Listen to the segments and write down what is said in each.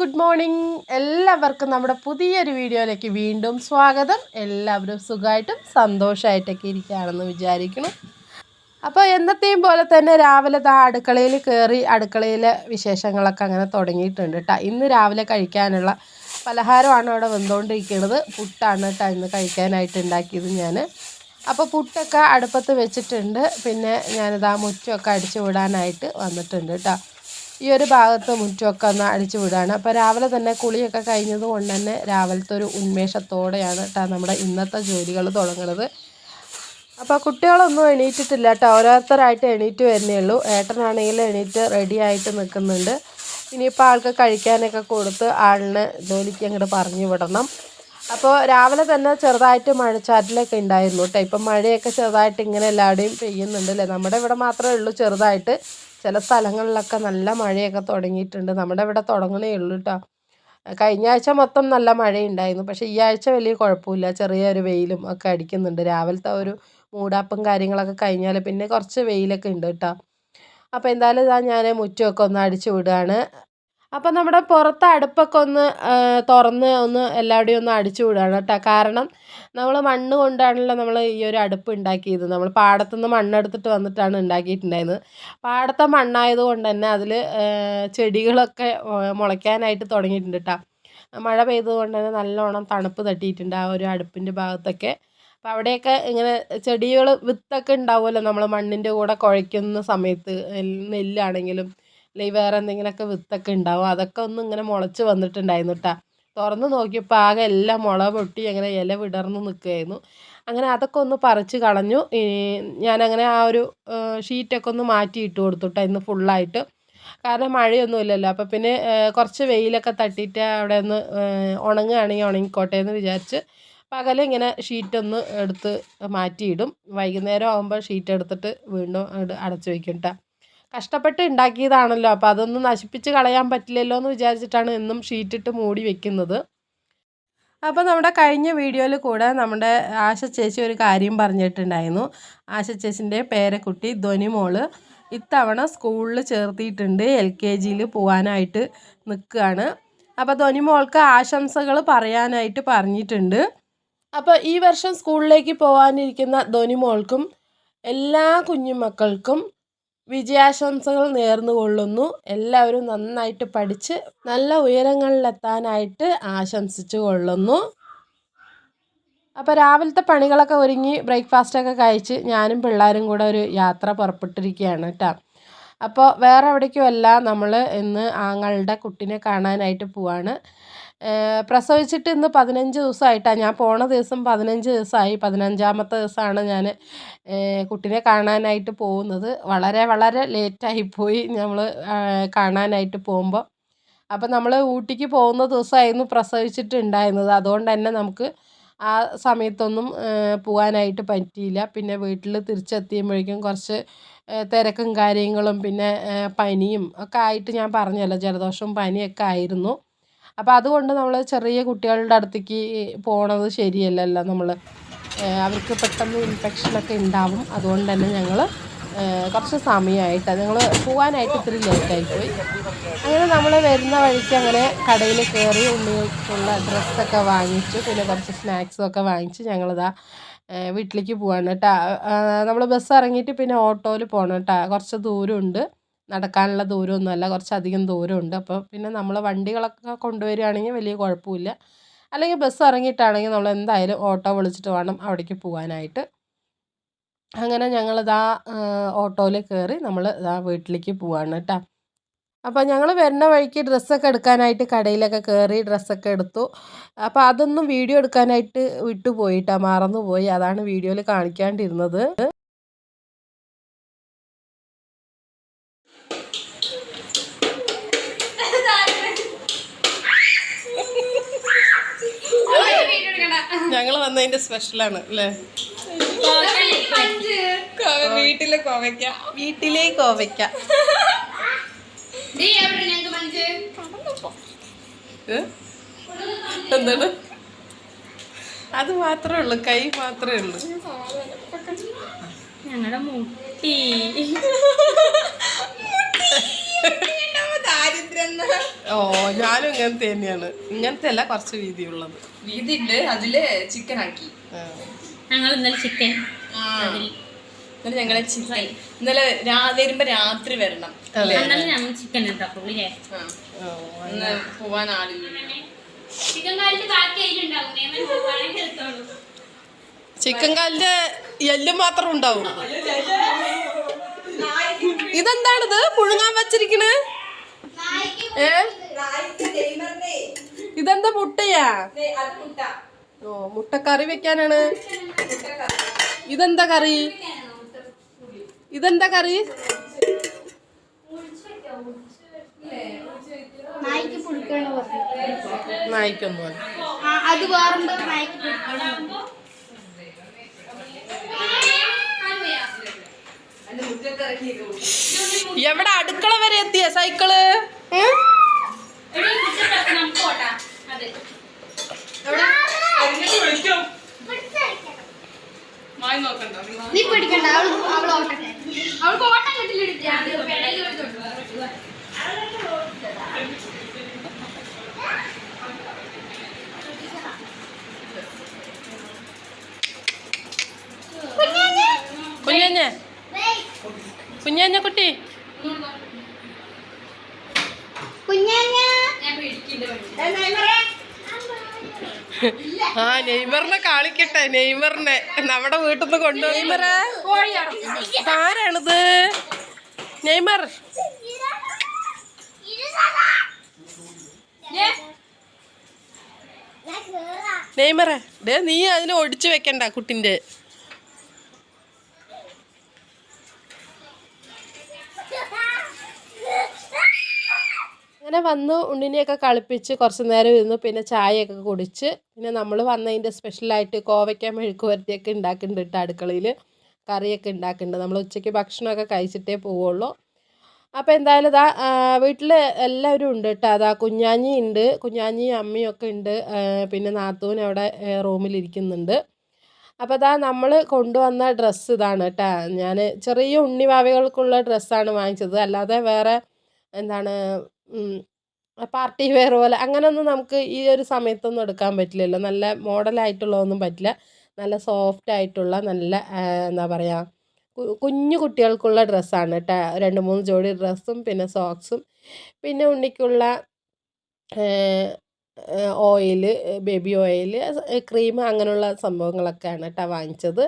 Good morning. എല്ലാവർക്കും നമ്മുടെ പുതിയൊരു വീഡിയോയിലേക്ക് വീണ്ടും സ്വാഗതം. എല്ലാവരും സുഖമായിട്ടും സന്തോഷമായിട്ടൊക്കെ ഇരിക്കുകയാണെന്ന് വിചാരിക്കുന്നു. അപ്പോൾ എന്നത്തെയും പോലെ തന്നെ രാവിലെ അടുക്കളയിൽ കയറി അടുക്കളയിലെ വിശേഷങ്ങളൊക്കെ അങ്ങനെ തുടങ്ങിയിട്ടുണ്ട് കേട്ടോ. ഇന്ന് രാവിലെ കഴിക്കാനുള്ള പലഹാരമാണ് അവിടെ വന്നുകൊണ്ടിരിക്കുന്നത്. പുട്ടാണ് കേട്ടോ ഇന്ന് കഴിക്കാനായിട്ട് ഉണ്ടാക്കിയത് ഞാൻ. അപ്പോൾ പുട്ടൊക്കെ അടുപ്പത്ത് വെച്ചിട്ടുണ്ട്. പിന്നെ ഞാനിതാ മുറ്റമൊക്കെ അടിച്ചു വിടാനായിട്ട് വന്നിട്ടുണ്ട് കേട്ടോ. ഈ ഒരു ഭാഗത്ത് മുറ്റമൊക്കെ ഒന്ന് അടിച്ചു വിടുകയാണ്. അപ്പോൾ രാവിലെ തന്നെ കുളിയൊക്കെ കഴിഞ്ഞത് കൊണ്ട് തന്നെ രാവിലത്തെ ഒരു ഉന്മേഷത്തോടെയാണ് കേട്ടോ നമ്മുടെ ഇന്നത്തെ ജോലികൾ തുടങ്ങുന്നത്. അപ്പോൾ കുട്ടികളൊന്നും എണീറ്റിട്ടില്ല കേട്ടോ, ഓരോരുത്തരായിട്ട് എണീറ്റ് വരുന്നേ ഉള്ളൂ. ഏട്ടനാണെങ്കിൽ എണീറ്റ് റെഡി ആയിട്ട് നിൽക്കുന്നുണ്ട്. ഇനിയിപ്പോൾ ആൾക്ക് കഴിക്കാനൊക്കെ കൊടുത്ത് ആളിന് ജോലിക്ക് അങ്ങോട്ട് പറഞ്ഞു വിടണം. അപ്പോൾ രാവിലെ തന്നെ ചെറുതായിട്ട് മഴച്ചാറ്റിലൊക്കെ ഉണ്ടായിരുന്നു കേട്ടോ. ഇപ്പം മഴയൊക്കെ ചെറുതായിട്ട് ഇങ്ങനെ എല്ലാവരുടെയും പെയ്യുന്നുണ്ട് അല്ലേ. നമ്മുടെ ഇവിടെ മാത്രമേ ഉള്ളൂ ചെറുതായിട്ട്. ചില സ്ഥലങ്ങളിലൊക്കെ നല്ല മഴയൊക്കെ തുടങ്ങിയിട്ടുണ്ട്. നമ്മുടെ ഇവിടെ തുടങ്ങണേ ഉള്ളൂ കേട്ടോ. കഴിഞ്ഞ ആഴ്ച മൊത്തം നല്ല മഴയുണ്ടായിരുന്നു. പക്ഷേ ഈ ആഴ്ച വലിയ കുഴപ്പമില്ല, ചെറിയൊരു വെയിലും ഒക്കെ അടിക്കുന്നുണ്ട്. രാവിലത്തെ ഒരു മൂടാപ്പും കാര്യങ്ങളൊക്കെ കഴിഞ്ഞാൽ പിന്നെ കുറച്ച് വെയിലൊക്കെ ഉണ്ട് കേട്ടോ. അപ്പോൾ എന്തായാലും ഇതാ ഞാൻ മുറ്റമൊക്കെ ഒന്ന് അടിച്ചു വിടുകയാണ്. അപ്പം നമ്മുടെ പുറത്ത് അടുപ്പൊക്കെ ഒന്ന് തുറന്ന് ഒന്ന് എല്ലാവരുടെയും ഒന്ന് അടിച്ചു വിടുകയാണ് കേട്ടോ. കാരണം നമ്മൾ മണ്ണ് കൊണ്ടാണല്ലോ നമ്മൾ ഈ ഒരു അടുപ്പ് ഉണ്ടാക്കിയത്. നമ്മൾ പാടത്തുനിന്ന് മണ്ണെടുത്തിട്ട് വന്നിട്ടാണ് ഉണ്ടാക്കിയിട്ടുണ്ടായിരുന്നത്. പാടത്തെ മണ്ണായത് കൊണ്ട് തന്നെ അതിൽ ചെടികളൊക്കെ മുളയ്ക്കാനായിട്ട് തുടങ്ങിയിട്ടുണ്ട് കേട്ടോ. മഴ പെയ്തതുകൊണ്ട് തന്നെ നല്ലോണം തണുപ്പ് തട്ടിയിട്ടുണ്ട് ആ ഒരു അടുപ്പിൻ്റെ ഭാഗത്തൊക്കെ. അപ്പോൾ അവിടെയൊക്കെ ഇങ്ങനെ ചെടികൾ വിത്തൊക്കെ ഉണ്ടാവുമല്ലോ നമ്മൾ മണ്ണിൻ്റെ കൂടെ കുഴയ്ക്കുന്ന സമയത്ത്. നെല്ലാണെങ്കിലും അല്ലെങ്കിൽ വേറെ എന്തെങ്കിലുമൊക്കെ വിത്തൊക്കെ ഉണ്ടാവും. അതൊക്കെ ഒന്ന് ഇങ്ങനെ മുളച്ച് വന്നിട്ടുണ്ടായിരുന്നു കേട്ടോ. തുറന്ന് നോക്കിയപ്പോൾ ആകെ എല്ലാം മുള പൊട്ടി അങ്ങനെ ഇല വിടർന്ന് നിൽക്കുകയായിരുന്നു. അങ്ങനെ അതൊക്കെ ഒന്ന് പറിച്ച് കളഞ്ഞു. ഞാനങ്ങനെ ആ ഒരു ഷീറ്റൊക്കെ ഒന്ന് മാറ്റി ഇട്ട് കൊടുത്തു കേട്ടോ ഇന്ന് ഫുള്ളായിട്ട്. കാരണം മഴയൊന്നും ഇല്ലല്ലോ. അപ്പോൾ പിന്നെ കുറച്ച് വെയിലൊക്കെ തട്ടിയിട്ട് അവിടെ ഒന്ന് ഉണങ്ങുകയാണെങ്കിൽ ഉണങ്ങിക്കോട്ടെ എന്ന് വിചാരിച്ച് പകലിങ്ങനെ ഷീറ്റൊന്ന് എടുത്ത് മാറ്റിയിടും. വൈകുന്നേരം ആകുമ്പോൾ ഷീറ്റ് എടുത്തിട്ട് വീണ്ടും അടച്ചു വയ്ക്കും കേട്ടോ. കഷ്ടപ്പെട്ട് ഉണ്ടാക്കിയതാണല്ലോ, അപ്പോൾ അതൊന്നും നശിപ്പിച്ച് കളയാൻ പറ്റില്ലല്ലോ എന്ന് വിചാരിച്ചിട്ടാണ് എന്നും ഷീറ്റിട്ട് മൂടി വെക്കുന്നത്. അപ്പോൾ നമ്മുടെ കഴിഞ്ഞ വീഡിയോയിൽ കൂടെ നമ്മുടെ ആശ ചേച്ചി ഒരു കാര്യം പറഞ്ഞിട്ടുണ്ടായിരുന്നു. ആശ ചേച്ചിൻ്റെ പേരക്കുട്ടി ധ്വനിമോള് ഇത്തവണ സ്കൂളിൽ ചേർത്തിയിട്ടുണ്ട്. LKGയിൽ പോകാനായിട്ട് നിൽക്കുകയാണ്. അപ്പോൾ ധ്വനിമോൾക്ക് ആശംസകൾ പറയാനായിട്ട് പറഞ്ഞിട്ടുണ്ട്. അപ്പോൾ ഈ വർഷം സ്കൂളിലേക്ക് പോകാനിരിക്കുന്ന ധ്വനിമോൾക്കും എല്ലാ കുഞ്ഞുമക്കൾക്കും വിജയാശംസകൾ നേർന്നുകൊള്ളുന്നു. എല്ലാവരും നന്നായിട്ട് പഠിച്ച് നല്ല ഉയരങ്ങളിലെത്താനായിട്ട് ആശംസിച്ചു കൊള്ളുന്നു. അപ്പോൾ രാവിലത്തെ പണികളൊക്കെ ഒരുങ്ങി ബ്രേക്ക്ഫാസ്റ്റൊക്കെ കഴിച്ച് ഞാനും പിള്ളേരും കൂടെ ഒരു യാത്ര പുറപ്പെട്ടിരിക്കുകയാണ് കേട്ടോ. അപ്പോൾ വേറെ എവിടേക്കുമല്ല, നമ്മൾ ഇന്ന് ആങ്ങളുടെ കുട്ടീനെ കാണാനായിട്ട് പോവാണ്. പ്രസവിച്ചിട്ട് ഇന്ന് 15 ദിവസമായിട്ടാണ്. ഞാൻ പോണ ദിവസം 15 ദിവസമായി. 15ാമത്തെ ദിവസമാണ് ഞാൻ കുട്ടീനെ കാണാനായിട്ട് പോകുന്നത്. വളരെ വളരെ ലേറ്റായിപ്പോയി നമ്മൾ കാണാനായിട്ട് പോകുമ്പോൾ. അപ്പം നമ്മൾ ഊട്ടിക്ക് പോകുന്ന ദിവസമായിരുന്നു പ്രസവിച്ചിട്ടുണ്ടായിരുന്നത്. അതുകൊണ്ട് തന്നെ നമുക്ക് ആ സമയത്തൊന്നും പോകാനായിട്ട് പറ്റിയില്ല. പിന്നെ വീട്ടിൽ തിരിച്ചെത്തിയുമ്പോഴേക്കും കുറച്ച് തിരക്കും കാര്യങ്ങളും പിന്നെ പനിയും ഒക്കെ ആയിട്ട് ഞാൻ പറഞ്ഞല്ലോ, ജലദോഷവും പനിയൊക്കെ ആയിരുന്നു. അപ്പോൾ അതുകൊണ്ട് നമ്മൾ ചെറിയ കുട്ടികളുടെ അടുത്തേക്ക് പോകണത് ശരിയല്ലല്ലോ. അവർക്ക് പെട്ടെന്ന് ഇൻഫെക്ഷനൊക്കെ ഉണ്ടാവും. അതുകൊണ്ട് തന്നെ ഞങ്ങൾ കുറച്ച് സമയമായിട്ടാണ് ഞങ്ങൾ പോകാനായിട്ട് ഇത്തിരി ലേറ്റായിപ്പോയി. അങ്ങനെ നമ്മൾ വരുന്ന വഴിക്ക് അങ്ങനെ കടയിൽ കയറി ഉള്ളിലേക്കുള്ള ഡ്രസ്സൊക്കെ വാങ്ങിച്ചു. പിന്നെ കുറച്ച് സ്നാക്സും വാങ്ങിച്ച് ഞങ്ങളിതാ വീട്ടിലേക്ക് പോവാണ് കേട്ടോ. നമ്മൾ ബസ് ഇറങ്ങിയിട്ട് പിന്നെ ഓട്ടോയിൽ പോകണം കേട്ടോ. കുറച്ച് ദൂരമുണ്ട്, നടക്കാനുള്ള ദൂരമൊന്നുമല്ല, കുറച്ചധികം ദൂരമുണ്ട്. അപ്പോൾ പിന്നെ നമ്മൾ വണ്ടികളൊക്കെ കൊണ്ടുവരികയാണെങ്കിൽ വലിയ കുഴപ്പമില്ല. അല്ലെങ്കിൽ ബസ് ഇറങ്ങിയിട്ടാണെങ്കിൽ നമ്മൾ എന്തായാലും ഓട്ടോ വിളിച്ചിട്ട് വേണം അവിടേക്ക് പോകാനായിട്ട്. അങ്ങനെ ഞങ്ങളിതാ ഓട്ടോയിൽ കയറി നമ്മൾ ഇതാ വീട്ടിലേക്ക് പോവാണ് കേട്ടോ. അപ്പോൾ ഞങ്ങൾ വരുന്ന വഴിക്ക് ഡ്രസ്സൊക്കെ എടുക്കാനായിട്ട് കടയിലൊക്കെ കയറി ഡ്രസ്സൊക്കെ എടുത്തു. അപ്പോൾ അതൊന്നും വീഡിയോ എടുക്കാനായിട്ട് വിട്ടുപോയിട്ടാ, മറന്നുപോയി. അതാണ് വീഡിയോയിൽ കാണിക്കാണ്ടിരുന്നത്. ഞങ്ങൾ വന്നതിൻ്റെ സ്പെഷ്യലാണ് അല്ലേ. വീട്ടിലെ കോവയ്ക്ക എന്താണ്? അത് മാത്രമേ ഉള്ളൂ, കൈ മാത്രമേ ഉള്ളൂ. ഞങ്ങളുടെ മുട്ടി ഓ, ഞാനും ഇങ്ങനത്തെ തന്നെയാണ്. ഇങ്ങനത്തെ അല്ല, കുറച്ച് വീതിയുള്ളത്. വീതി ഉണ്ട്. അതില് ചിക്കൻ ആക്കി. ഞങ്ങൾ ഇന്നലെ ചിക്കൻ ഇന്നലെ ഞങ്ങളെ ചിക്കൻ ഇന്നലെ വരുമ്പോ രാത്രി വരണം. ഞങ്ങൾ ചിക്കൻ ഉണ്ടാക്കുള്ളൂ. പോവാൻ ആളില്ല. ചിക്കൻ കാലിന്റെ എല്ലും മാത്രം ഉണ്ടാവും. ഇതെന്താണിത് പുഴുങ്ങാൻ വച്ചിരിക്കണ്? ഇതെന്താ മുട്ടയാ? ഓ, മുട്ട കറി വെക്കാനാണ്. ഇതെന്താ കറി? ഇതെന്താ കറി? നായിക്കൊന്നും അത് വേറെ എവിടെ അടുക്കള വരെ എത്തിയ സൈക്കിള്? നീ പിടിക്കണ്ട, അവൾക്ക് ഓട്ടം കിട്ടില്ല. കുഞ്ഞഞ്ഞ കുഞ്ഞഞ്ഞ കുട്ടി ആ നെയ്മറിനെ കാണിക്കട്ടെ. നെയ്മറിനെ നമ്മുടെ വീട്ടിൽ നിന്ന് കൊണ്ടുപോയി. ആരാണിത്? നെയ്മർ നെയ്മറേ, നീ അതിന് ഒടിച്ചു വെക്കണ്ട കുട്ടിന്റെ. അങ്ങനെ വന്നു ഉണ്ണിനെയൊക്കെ കളിപ്പിച്ച് കുറച്ച് നേരം ഇരുന്നു. പിന്നെ ചായയൊക്കെ കുടിച്ച് പിന്നെ നമ്മൾ വന്നതിൻ്റെ സ്പെഷ്യലായിട്ട് കോവയ്ക്ക മെഴുക്ക് വരട്ടിയൊക്കെ ഉണ്ടാക്കുന്നുണ്ട് കേട്ടോ. അടുക്കളയിൽ കറിയൊക്കെ ഉണ്ടാക്കുന്നുണ്ട്. നമ്മൾ ഉച്ചയ്ക്ക് ഭക്ഷണമൊക്കെ കഴിച്ചിട്ടേ പോവുള്ളൂ. അപ്പോൾ എന്തായാലും ഇതാ വീട്ടിൽ എല്ലാവരും ഉണ്ട് കേട്ടോ. അതാ കുഞ്ഞാഞ്ഞി ഉണ്ട്, കുഞ്ഞാഞ്ഞിയും അമ്മയും ഒക്കെ ഉണ്ട്. പിന്നെ നാത്തൂൻ അവിടെ റൂമിലിരിക്കുന്നുണ്ട്. അപ്പോൾ അതാ നമ്മൾ കൊണ്ടുവന്ന ഡ്രസ്സ് ഇതാണ് കേട്ടോ. ഞാൻ ചെറിയ ഉണ്ണിവാവകൾക്കുള്ള ഡ്രസ്സാണ് വാങ്ങിച്ചത്. അല്ലാതെ വേറെ എന്താണ് പാർട്ടി വെയർ പോലെ അങ്ങനെയൊന്നും നമുക്ക് ഈ ഒരു സമയത്തൊന്നും എടുക്കാൻ പറ്റില്ലല്ലോ. നല്ല മോഡലായിട്ടുള്ളതൊന്നും പറ്റില്ല. നല്ല സോഫ്റ്റ് ആയിട്ടുള്ള നല്ല എന്താ പറയുക കുഞ്ഞു കുട്ടികൾക്കുള്ള ഡ്രസ്സാണ് കേട്ടോ. 2-3 ജോഡി ഡ്രസ്സും പിന്നെ സോക്സും പിന്നെ ഉണ്ണിക്കുള്ള ഓയിൽ, ബേബി ഓയിൽ, ക്രീം അങ്ങനെയുള്ള സംഭവങ്ങളൊക്കെയാണ് കേട്ടോ വാങ്ങിച്ചത്.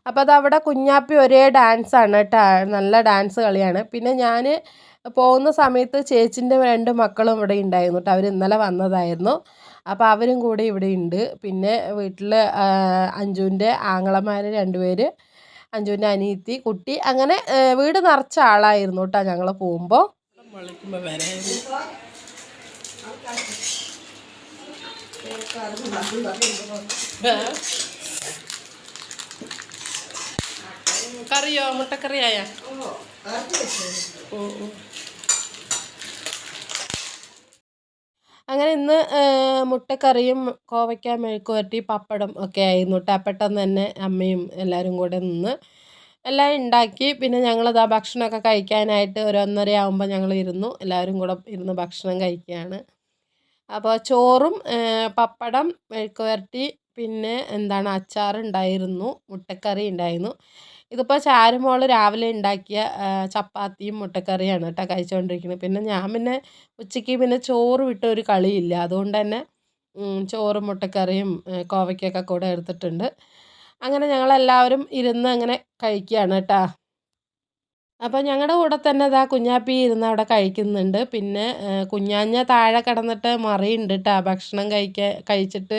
അപ്പോൾ അതവിടെ കുഞ്ഞാപ്പി ഒരേ ഡാൻസാണ് കേട്ടോ. നല്ല ഡാൻസ് കളിയാണ്. പിന്നെ ഞാൻ പോകുന്ന സമയത്ത് ചേച്ചിൻ്റെ 2 മക്കളും ഇവിടെ ഉണ്ടായിരുന്നു കേട്ടോ. അവർ ഇന്നലെ വന്നതായിരുന്നു. അപ്പോൾ അവരും കൂടെ ഇവിടെ ഉണ്ട്. പിന്നെ വീട്ടിൽ അഞ്ജുവിൻ്റെ ആങ്ങളമാർ 2 പേര്, അഞ്ജുവിൻ്റെ അനിയത്തി, കുട്ടി, അങ്ങനെ വീട് നിറച്ച ആളായിരുന്നു കേട്ടോ ഞങ്ങൾ പോകുമ്പോൾ. കറിയോ? മുട്ടക്കറിയായ? അങ്ങനെ ഇന്ന് മുട്ടക്കറിയും കോവയ്ക്ക മെഴുക്ക് വരട്ടി പപ്പടം ഒക്കെ ആയിരുന്നു കേട്ടോ. പെട്ടെന്ന് തന്നെ അമ്മയും എല്ലാവരും കൂടെ നിന്ന് എല്ലാം ഉണ്ടാക്കി. പിന്നെ ഞങ്ങളിതാ ഭക്ഷണമൊക്കെ കഴിക്കാനായിട്ട് 1:30 ആകുമ്പോൾ ഞങ്ങൾ ഇരുന്നു. എല്ലാവരും കൂടെ ഇരുന്ന് ഭക്ഷണം കഴിക്കുകയാണ്. അപ്പോൾ ചോറും പപ്പടം, മെഴുക്ക് വരട്ടി, പിന്നെ എന്താണ് അച്ചാറുണ്ടായിരുന്നു, മുട്ടക്കറി ഉണ്ടായിരുന്നു. ഇതിപ്പോൾ ചാരുമോൾ രാവിലെ ഉണ്ടാക്കിയ ചപ്പാത്തിയും മുട്ടക്കറിയാണ് കേട്ടോ കഴിച്ചുകൊണ്ടിരിക്കുന്നത്. പിന്നെ ഞാൻ പിന്നെ ഉച്ചയ്ക്ക് പിന്നെ ചോറ് വിട്ട ഒരു കളിയില്ല. അതുകൊണ്ട് തന്നെ ചോറും മുട്ടക്കറിയും കോവയ്ക്കൊക്കെ കൂടെ എടുത്തിട്ടുണ്ട്. അങ്ങനെ ഞങ്ങളെല്ലാവരും ഇരുന്ന് അങ്ങനെ കഴിക്കുകയാണ് കേട്ടോ. അപ്പോൾ ഞങ്ങളുടെ കൂടെ തന്നെ ഇതാ കുഞ്ഞാപ്പി ഇരുന്ന് അവിടെ കഴിക്കുന്നുണ്ട്. പിന്നെ കുഞ്ഞാഞ്ഞ താഴെ കിടന്നിട്ട് മറിയുണ്ട് കേട്ടോ. ഭക്ഷണം കഴിച്ചിട്ട്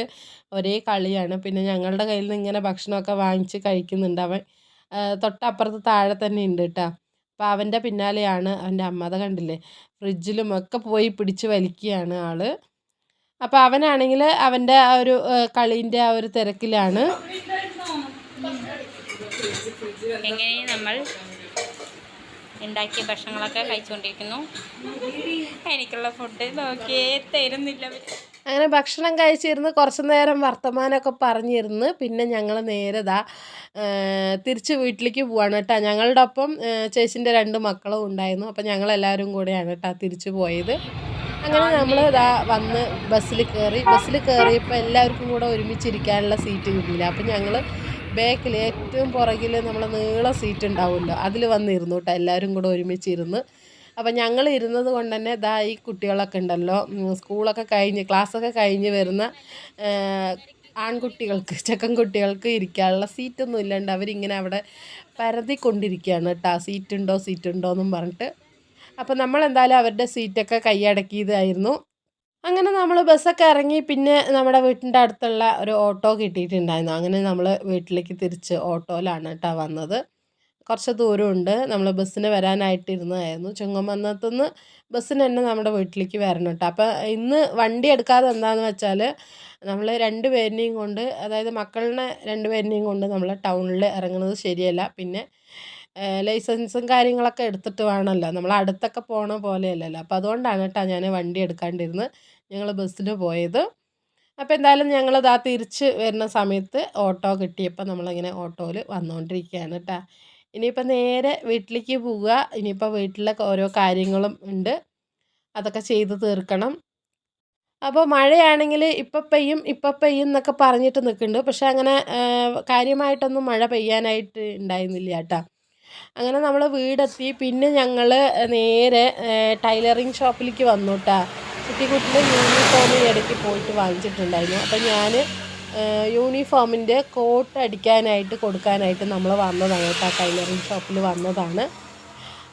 ഒരേ കളിയാണ്. പിന്നെ ഞങ്ങളുടെ കയ്യിൽ നിന്ന് ഇങ്ങനെ ഭക്ഷണമൊക്കെ വാങ്ങിച്ച് കഴിക്കുന്നുണ്ട്. അവൻ തൊട്ടപ്പുറത്ത് താഴെ തന്നെ ഉണ്ട് കേട്ടോ. അപ്പോൾ അവൻ്റെ പിന്നാലെയാണ് അവൻ്റെ അമ്മ. അത് കണ്ടില്ലേ, ഫ്രിഡ്ജിലും ഒക്കെ പോയി പിടിച്ച് വലിക്കുകയാണ് ആൾ. അപ്പോൾ അവനാണെങ്കിൽ അവൻ്റെ ആ ഒരു കളീൻ്റെ ആ ഒരു തിരക്കിലാണ്. എങ്ങനെ നമ്മൾ ഉണ്ടാക്കിയ ഭക്ഷണങ്ങളൊക്കെ കഴിച്ചുകൊണ്ടിരിക്കുന്നു. എനിക്കുള്ള ഫുഡ് നോക്കിയേ തരുന്നില്ല. അങ്ങനെ ഭക്ഷണം കഴിച്ചിരുന്ന് കുറച്ച് നേരം വർത്തമാനമൊക്കെ പറഞ്ഞിരുന്ന് പിന്നെ ഞങ്ങൾ നേരെ തിരിച്ച് വീട്ടിലേക്ക് പോവാണ് കേട്ടോ. ഞങ്ങളുടെ ഒപ്പം ചേച്ചിൻ്റെ 2 മക്കളും ഉണ്ടായിരുന്നു. അപ്പോൾ ഞങ്ങളെല്ലാവരും കൂടെയാണ് കേട്ടോ തിരിച്ചു പോയത്. അങ്ങനെ നമ്മൾ ഇതാ വന്ന് ബസ്സിൽ കയറിയപ്പോൾ എല്ലാവർക്കും കൂടെ ഒരുമിച്ചിരിക്കാനുള്ള സീറ്റ് കിട്ടിയില്ല. അപ്പം ഞങ്ങൾ ബാക്കിൽ ഏറ്റവും പുറകിൽ നമ്മൾ നീള സീറ്റ് ഉണ്ടാവുമല്ലോ, അതിൽ വന്നിരുന്നു കേട്ടോ, എല്ലാവരും കൂടെ ഒരുമിച്ചിരുന്ന്. അപ്പം ഞങ്ങൾ ഇരുന്നത് കൊണ്ട് തന്നെ ഇതാ ഈ കുട്ടികളൊക്കെ ഉണ്ടല്ലോ, സ്കൂളൊക്കെ കഴിഞ്ഞ് ക്ലാസ്സൊക്കെ കഴിഞ്ഞ് വരുന്ന ആൺകുട്ടികൾക്ക് ചെക്കൻ കുട്ടികൾക്ക് ഇരിക്കാനുള്ള സീറ്റൊന്നും ഇല്ലാണ്ട് അവരിങ്ങനെ അവിടെ പരതിക്കൊണ്ടിരിക്കുകയാണ് കേട്ടോ, സീറ്റുണ്ടോ എന്നും പറഞ്ഞിട്ട്. അപ്പം നമ്മളെന്തായാലും അവരുടെ സീറ്റൊക്കെ കൈയടക്കിയതായിരുന്നു. അങ്ങനെ നമ്മൾ ബസ്സൊക്കെ ഇറങ്ങി പിന്നെ നമ്മുടെ വീട്ടിൻ്റെ അടുത്തുള്ള ഒരു ഓട്ടോ കിട്ടിയിട്ടുണ്ടായിരുന്നു. അങ്ങനെ നമ്മൾ വീട്ടിലേക്ക് തിരിച്ച് ഓട്ടോയിലാണ് കേട്ടോ വന്നത്. കുറച്ച് ദൂരമുണ്ട്, നമ്മൾ ബസ്സിന് വരാനായിട്ടിരുന്നതായിരുന്നു. ചുങ്കമന്നത്തുനിന്ന് ബസ്സിന് തന്നെ നമ്മുടെ വീട്ടിലേക്ക് വരണം കേട്ടോ. അപ്പോൾ ഇന്ന് വണ്ടി എടുക്കാതെ എന്താണെന്ന് വെച്ചാൽ നമ്മൾ രണ്ടുപേരിനെയും കൊണ്ട്, അതായത് മക്കളിനെ രണ്ടുപേരിനെയും കൊണ്ട് നമ്മൾ ടൗണിൽ ഇറങ്ങുന്നത് ശരിയല്ല. പിന്നെ ലൈസൻസും കാര്യങ്ങളൊക്കെ എടുത്തിട്ട് വേണമല്ലോ, നമ്മൾ അടുത്തൊക്കെ പോകണ പോലെയല്ലല്ലോ. അപ്പോൾ അതുകൊണ്ടാണ് കേട്ടോ ഞാൻ വണ്ടി എടുക്കാണ്ടിരുന്ന് ഞങ്ങൾ ബസ്സിന് പോയത്. അപ്പോൾ എന്തായാലും ഞങ്ങളിതാ തിരിച്ച് വരുന്ന സമയത്ത് ഓട്ടോ കിട്ടിയപ്പോൾ നമ്മളിങ്ങനെ ഓട്ടോയിൽ വന്നുകൊണ്ടിരിക്കുകയാണ് കേട്ടോ. ഇനിയിപ്പോൾ നേരെ വീട്ടിലേക്ക് പോവുക. ഇനിയിപ്പോൾ വീട്ടിലെ ഓരോ കാര്യങ്ങളും ഉണ്ട്, അതൊക്കെ ചെയ്ത് തീർക്കണം. അപ്പോൾ മഴയാണെങ്കിൽ ഇപ്പം പെയ്യും എന്നൊക്കെ പറഞ്ഞിട്ട് നിൽക്കുന്നുണ്ട്. പക്ഷെ അങ്ങനെ കാര്യമായിട്ടൊന്നും മഴ പെയ്യാനായിട്ട് ഉണ്ടായിരുന്നില്ല കേട്ടോ. അങ്ങനെ നമ്മൾ വീടെത്തി. പിന്നെ ഞങ്ങൾ നേരെ ടൈലറിങ് ഷോപ്പിലേക്ക് വന്നു കേട്ടോ. കുട്ടിയുടെ യൂണിഫോം ഇടയ്ക്ക് പോയിട്ട് വാങ്ങിച്ചിട്ടുണ്ടായിരുന്നു. അപ്പം ഞാൻ യൂണിഫോമിൻ്റെ കോട്ട് അടിക്കാനായിട്ട് കൊടുക്കാനായിട്ട് നമ്മൾ വന്നതാണ് കേട്ടോ, ടൈലറിങ് ഷോപ്പിൽ വന്നതാണ്.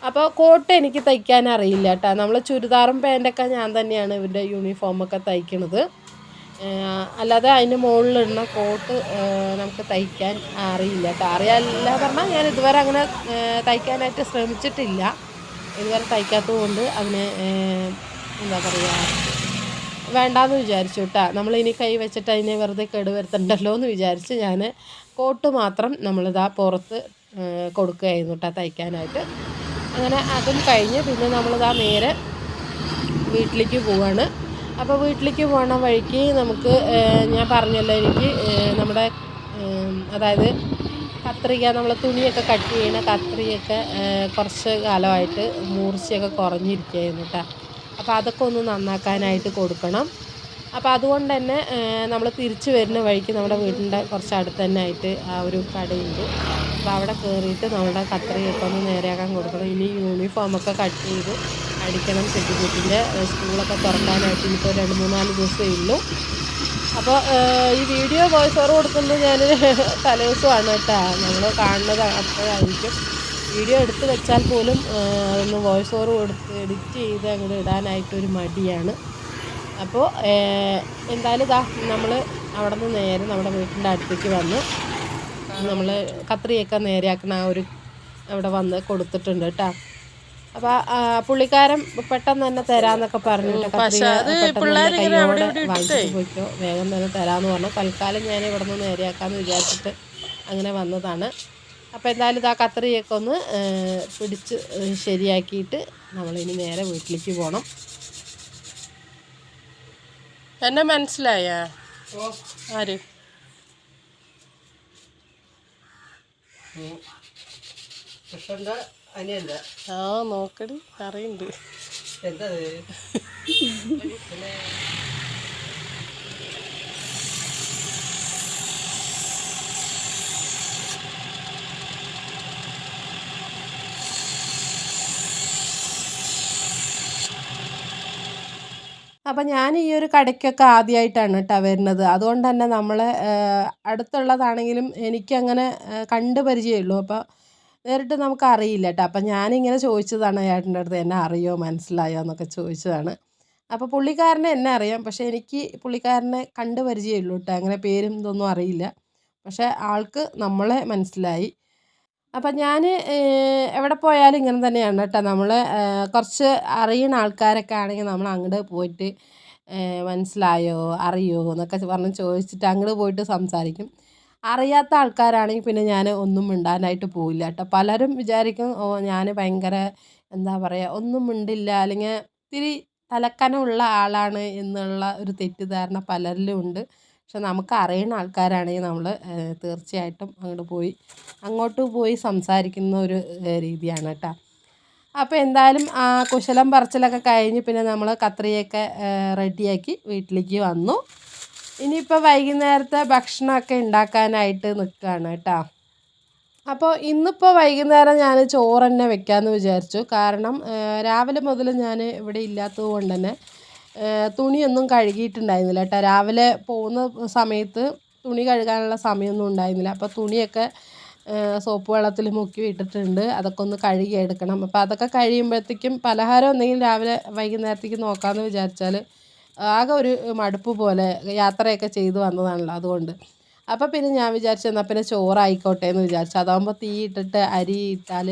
അപ്പോൾ കോട്ട് എനിക്ക് തയ്ക്കാൻ അറിയില്ല കേട്ടോ. നമ്മൾ ചുരിദാറും പാൻറ്റൊക്കെ ഞാൻ തന്നെയാണ് ഇവരുടെ യൂണിഫോമൊക്കെ തയ്ക്കണത്. അല്ലാതെ അതിന് മുകളിലിടുന്ന കോട്ട് നമുക്ക് തയ്ക്കാൻ അറിയില്ല കേട്ടോ. അറിയാല്ല പറഞ്ഞാൽ ഞാൻ ഇതുവരെ അങ്ങനെ തയ്ക്കാനായിട്ട് ശ്രമിച്ചിട്ടില്ല. ഇതുവരെ തയ്ക്കാത്തത് കൊണ്ട് അതിന് എന്താ പറയുക, വേണ്ടാന്ന് വിചാരിച്ചു കേട്ടോ. നമ്മളിനി കൈ വെച്ചിട്ട് അതിനെ വെറുതെ കേടുവരുത്തണ്ടല്ലോ എന്ന് വിചാരിച്ച് ഞാൻ കോട്ട് മാത്രം നമ്മളിതാ പുറത്ത് കൊടുക്കുകയായിരുന്നു കേട്ടോ തയ്ക്കാനായിട്ട്. അങ്ങനെ അതും കഴിഞ്ഞ് പിന്നെ നമ്മളിതാ നേരെ വീട്ടിലേക്ക് പോവാണ്. അപ്പോൾ വീട്ടിലേക്ക് പോകണ വഴിക്ക് നമുക്ക് ഞാൻ പറഞ്ഞല്ലോ, എനിക്ക് നമ്മുടെ അതായത് കത്രിക, നമ്മൾ തുണിയൊക്കെ കട്ട് ചെയ്യുന്ന കത്രികയൊക്കെ കുറച്ച് കാലമായിട്ട് മൂർച്ചയൊക്കെ കുറഞ്ഞിരിക്കുകയായിരുന്നു കേട്ടോ. അപ്പോൾ അതൊക്കെ ഒന്ന് നന്നാക്കാനായിട്ട് കൊടുക്കണം. അപ്പോൾ അതുകൊണ്ട് തന്നെ നമ്മൾ തിരിച്ച് വരുന്ന വഴിക്ക് നമ്മുടെ വീടിൻ്റെ കുറച്ച് അടുത്ത് തന്നെ ആയിട്ട് ആ ഒരു കടയുണ്ട്. അപ്പോൾ അവിടെ കയറിയിട്ട് നമ്മുടെ കത്രികയൊക്കെ ഒന്ന് നേരെയാക്കാൻ കൊടുക്കണം. ഇനി യൂണിഫോമൊക്കെ കട്ട് ചെയ്ത് അടിക്കണം. പെട്ടിക്കുട്ടിൻ്റെ സ്കൂളൊക്കെ തുറക്കാനായിട്ട് ഇനിയിപ്പോൾ 2-3-4 ദിവസമേ ഉള്ളൂ. അപ്പോൾ ഈ വീഡിയോ വോയിസ് ഓവർ കൊടുക്കുന്നത് ഞാൻ തലേദിവസമാണ് കേട്ടോ. നമ്മൾ കാണുന്നത് അപ്പോഴായിരിക്കും. വീഡിയോ എടുത്ത് വെച്ചാൽ പോലും അതൊന്ന് വോയിസ് ഓവർ കൊടുത്ത് എഡിറ്റ് ചെയ്ത് അങ്ങോട്ട് ഇടാനായിട്ടൊരു മടിയാണ്. അപ്പോൾ എന്തായാലും ഇതാ നമ്മൾ അവിടെ നിന്ന് നേരെ നമ്മുടെ വീട്ടിൻ്റെ അടുത്തേക്ക് വന്ന് നമ്മൾ കത്രിയൊക്കെ നേരെയാക്കണ ആ ഒരു അവിടെ വന്ന് കൊടുത്തിട്ടുണ്ട് കേട്ടോ. അപ്പോൾ പുള്ളിക്കാരൻ പെട്ടെന്ന് തന്നെ തരാമെന്നൊക്കെ പറഞ്ഞിട്ട് കൈയോടെ വാങ്ങിച്ചിട്ട് പോയിക്കോ, വേഗം തന്നെ തരാമെന്ന് പറഞ്ഞു. തൽക്കാലം ഞാൻ ഇവിടെ നിന്ന് നേരെയാക്കാമെന്ന് വിചാരിച്ചിട്ട് അങ്ങനെ വന്നതാണ്. അപ്പോൾ എന്തായാലും ഇതാ കത്രിയൊക്കെ ഒന്ന് പിടിച്ച് ശരിയാക്കിയിട്ട് നമ്മളിനി നേരെ വീട്ടിലേക്ക് പോകണം. എന്നെ മനസ്സിലായ ആര്? ആ നോക്കടി, അറിയുന്നുണ്ട്. എന്താ അപ്പം ഞാൻ ഈ ഒരു കടയ്ക്കൊക്കെ ആദ്യമായിട്ടാണ് കേട്ടോ വരുന്നത്. അതുകൊണ്ട് തന്നെ നമ്മൾ അടുത്തുള്ളതാണെങ്കിലും എനിക്കങ്ങനെ കണ്ട് പരിചയമുള്ളൂ. അപ്പോൾ നേരിട്ട് നമുക്ക് അറിയില്ല കേട്ടോ. അപ്പം ഞാനിങ്ങനെ ചോദിച്ചതാണ് ഏട്ടൻ്റെ അടുത്ത്, എന്നെ അറിയോ മനസ്സിലായോ എന്നൊക്കെ ചോദിച്ചതാണ്. അപ്പോൾ പുള്ളിക്കാരനെ എന്നെ അറിയാം, പക്ഷേ എനിക്ക് പുള്ളിക്കാരനെ കണ്ട് പരിചയമുള്ളൂ കേട്ടോ. അങ്ങനെ പേരും ഇതൊന്നും അറിയില്ല. പക്ഷേ ആൾക്ക് നമ്മളെ മനസ്സിലായി. അപ്പം ഞാൻ എവിടെ പോയാലും ഇങ്ങനെ തന്നെയാണ് കേട്ടോ. നമ്മൾ കുറച്ച് അറിയുന്ന ആൾക്കാരൊക്കെ ആണെങ്കിൽ നമ്മൾ അങ്ങോട്ട് പോയിട്ട് മനസ്സിലായോ അറിയോ എന്നൊക്കെ പറഞ്ഞ് ചോദിച്ചിട്ട് അങ്ങോട്ട് പോയിട്ട് സംസാരിക്കും. അറിയാത്ത ആൾക്കാരാണെങ്കിൽ പിന്നെ ഞാൻ ഒന്നും മിണ്ടാനായിട്ട് പോവില്ല കേട്ടോ. പലരും വിചാരിക്കും ഓ ഞാൻ ഭയങ്കര എന്താ പറയുക ഒന്നും മിണ്ടില്ല, അല്ലെങ്കിൽ ഇത്തിരി തലക്കനമുള്ള ആളാണ് എന്നുള്ള ഒരു തെറ്റിദ്ധാരണ പലരിലും ഉണ്ട്. പക്ഷെ നമുക്ക് അറിയുന്ന ആൾക്കാരാണെങ്കിൽ നമ്മൾ തീർച്ചയായിട്ടും അങ്ങോട്ട് പോയി സംസാരിക്കുന്ന ഒരു രീതിയാണ് കേട്ടോ. അപ്പോൾ എന്തായാലും ആ കുശലം പറച്ചിലൊക്കെ കഴിഞ്ഞ് പിന്നെ നമ്മൾ കത്രിയൊക്കെ റെഡിയാക്കി വീട്ടിലേക്ക് വന്നു. ഇനിയിപ്പോൾ വൈകുന്നേരത്തെ ഭക്ഷണമൊക്കെ ഉണ്ടാക്കാനായിട്ട് നിൽക്കുകയാണ് കേട്ടോ. അപ്പോൾ ഇന്നിപ്പോൾ വൈകുന്നേരം ഞാൻ ചോറ് തന്നെ വെക്കാമെന്ന് വിചാരിച്ചു. കാരണം രാവിലെ മുതൽ ഞാൻ ഇവിടെ ഇല്ലാത്തത് കൊണ്ട് തന്നെ തുണിയൊന്നും കഴുകിയിട്ടുണ്ടായിരുന്നില്ല കേട്ടോ. രാവിലെ പോകുന്ന സമയത്ത് തുണി കഴുകാനുള്ള സമയമൊന്നും ഉണ്ടായിരുന്നില്ല. അപ്പോൾ തുണിയൊക്കെ സോപ്പ് വെള്ളത്തിൽ മുക്കി ഇട്ടിട്ടുണ്ട്. അതൊക്കെ ഒന്ന് കഴുകി എടുക്കണം. അപ്പോൾ അതൊക്കെ കഴിയുമ്പോഴത്തേക്കും പലഹാരം എന്തെങ്കിലും രാവിലെ വൈകുന്നേരത്തേക്ക് നോക്കാമെന്ന് വിചാരിച്ചാൽ ആകെ ഒരു മടുപ്പ് പോലെ, യാത്രയൊക്കെ ചെയ്ത് വന്നതാണല്ലോ അതുകൊണ്ട്. അപ്പോൾ പിന്നെ ഞാൻ വിചാരിച്ചു എന്നാൽ പിന്നെ ചോറായിക്കോട്ടെ എന്ന് വിചാരിച്ചു. അതാകുമ്പോൾ തീ ഇട്ടിട്ട് അരി ഇട്ടാൽ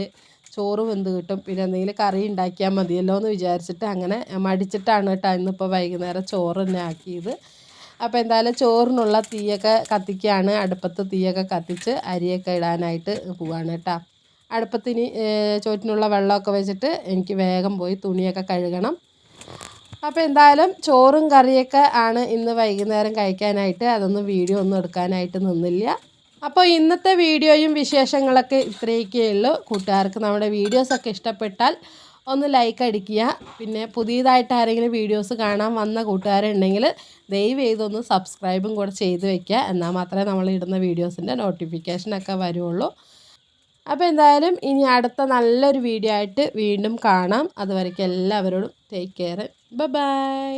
ചോറ് വെന്ത് കിട്ടും. പിന്നെ എന്തെങ്കിലും കറി ഉണ്ടാക്കിയാൽ മതിയല്ലോ എന്ന് വിചാരിച്ചിട്ട് അങ്ങനെ മടിച്ചിട്ടാണ് കേട്ടോ ഇന്നിപ്പോൾ വൈകുന്നേരം ചോറ് തന്നെ ആക്കിയത്. അപ്പോൾ എന്തായാലും ചോറിനുള്ള തീയൊക്കെ കത്തിക്കുകയാണ്. അടുപ്പത്ത് തീയൊക്കെ കത്തിച്ച് അരിയൊക്കെ ഇടാനായിട്ട് പോവാണ് കേട്ടോ. അടുപ്പത്തിന് ചോറ്റിനുള്ള വെള്ളമൊക്കെ വെച്ചിട്ട് എനിക്ക് വേഗം പോയി തുണിയൊക്കെ കഴുകണം. അപ്പോൾ എന്തായാലും ചോറും കറിയൊക്കെ ആണ് ഇന്ന് വൈകുന്നേരം കഴിക്കാനായിട്ട്. അതൊന്നും വീഡിയോ ഒന്നും എടുക്കാനായിട്ട് നിന്നില്ല. അപ്പോൾ ഇന്നത്തെ വീഡിയോയും വിശേഷങ്ങളൊക്കെ ഇത്രയൊക്കെ ഉള്ളൂ. കൂട്ടുകാർക്ക് നമ്മുടെ വീഡിയോസൊക്കെ ഇഷ്ടപ്പെട്ടാൽ ഒന്ന് ലൈക്ക് അടിക്കുക. പിന്നെ പുതിയതായിട്ട് ആരെങ്കിലും വീഡിയോസ് കാണാൻ വന്ന കൂട്ടുകാരുണ്ടെങ്കിൽ ദയവ് ചെയ്തൊന്ന് സബ്സ്ക്രൈബും കൂടെ ചെയ്ത് വയ്ക്കുക. എന്നാൽ മാത്രമേ നമ്മൾ ഇടുന്ന വീഡിയോസിൻ്റെ നോട്ടിഫിക്കേഷനൊക്കെ വരുള്ളൂ. അപ്പോൾ എന്തായാലും ഇനി അടുത്ത നല്ലൊരു വീഡിയോ ആയിട്ട് വീണ്ടും കാണാം. അതുവരേക്കും എല്ലാവരോടും ടേക്ക് കെയർ. ബൈ.